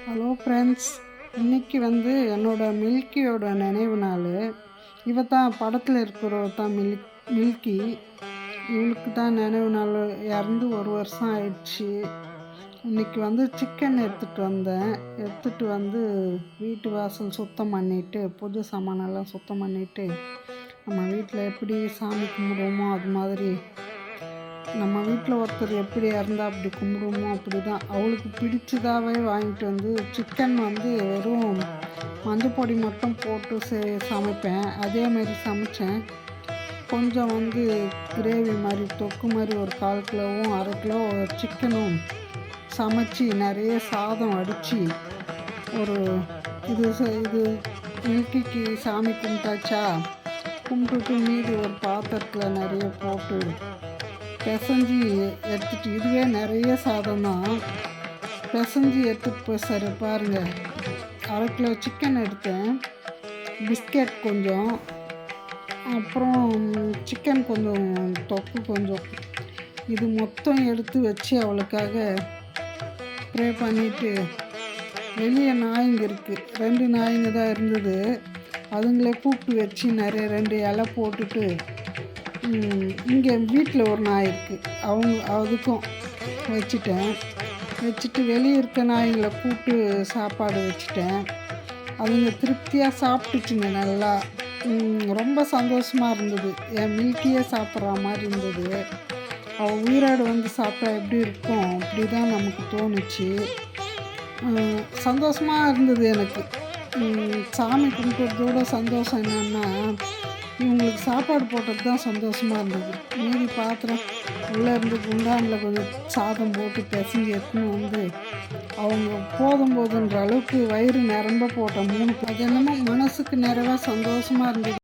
Hello friends, இன்றைக்கி என்னோடய மில்கியோட நினைவு நாள். இவ தான் படத்தில் இருக்கிறவ தான் மில்கி. இவளுக்கு தான் நினைவு நாள். இறந்து ஒரு வருஷம் ஆயிடுச்சு. இன்றைக்கி சிக்கன் எடுத்துகிட்டு வந்து வீட்டு வாசல் சுத்தம் பண்ணிவிட்டு, பூஜை சாமானெல்லாம் சுத்தம் பண்ணிவிட்டு, நம்ம வீட்டில் எப்படி சாமி கும்பிடுவோமோ அது மாதிரி நம்ம வீட்டில் ஒருத்தர் எப்படி இறந்தா அப்படி கும்பிடுவோமோ அப்படி தான் அவளுக்கு பிடிச்சதாகவே வாங்கிட்டு வந்து சிக்கன் வெறும் மஞ்சள் பொடி மட்டும் போட்டு சமைப்பேன். அதேமாரி சமைச்சேன். கொஞ்சம் கிரேவி மாதிரி தொக்கு மாதிரி ஒரு 1/4 கிலோவும் 1/2 கிலோ சிக்கனும் சமைச்சி நிறைய சாதம் அடித்து ஒரு இது மில்கிக்கு சாமி கும்பிட்டுட்டு மீதி ஒரு பாத்திரத்தில் நிறைய போட்டு பிசைஞ்சி எடுத்துகிட்டு, இதுவே நிறைய சாதம் தான் பிசைஞ்சி எடுத்துகிட்டு போய் சரி பாருங்கள். 1/2 கிலோ சிக்கன் எடுத்தேன், பிஸ்கெட் கொஞ்சம், அப்புறம் சிக்கன் கொஞ்சம், தொக்கு கொஞ்சம், இது மொத்தம் எடுத்து வச்சு அவளுக்காக ப்ரே பண்ணிவிட்டு, வெளியே நாய்ங்க இருக்குது, 2 நாய்ங்க தான் இருந்தது. அதுங்களே கூப்பிட்டு வச்சு நிறைய 2 இலை போட்டுட்டு, இங்கே வீட்டில் ஒரு நாய் இருக்குது, அதுக்கும் வச்சுட்டு வெளியே இருக்க நாய்களை கூப்பிட்டு சாப்பாடு வச்சுட்டேன். அதுங்க திருப்தியாக சாப்பிட்டுச்சுங்க. நல்லா ரொம்ப சந்தோஷமாக இருந்தது. என் மில்கியே சாப்பிட்ற மாதிரி இருந்தது. அவள் உயிரோடு சாப்பிட்டா எப்படி இருக்கும் அப்படி தான் நமக்கு தோணுச்சு. சந்தோஷமாக இருந்தது எனக்கு. சாமி கும்பிட்றதோட சந்தோஷம் என்னென்னா, இவங்களுக்கு சாப்பாடு போட்டது தான் சந்தோஷமாக இருந்தது. மீதி பாத்திரம் உள்ளே இருந்து குண்டானில் கொஞ்சம் சாதம் போட்டு பிசைஞ்சு எடுத்துன்னு அவங்க போதுன்ற அளவுக்கு வயிறு நிரம்ப போட்டோம் 3. அது என்னமோ மனசுக்கு நிறைவாக சந்தோஷமாக இருந்தது.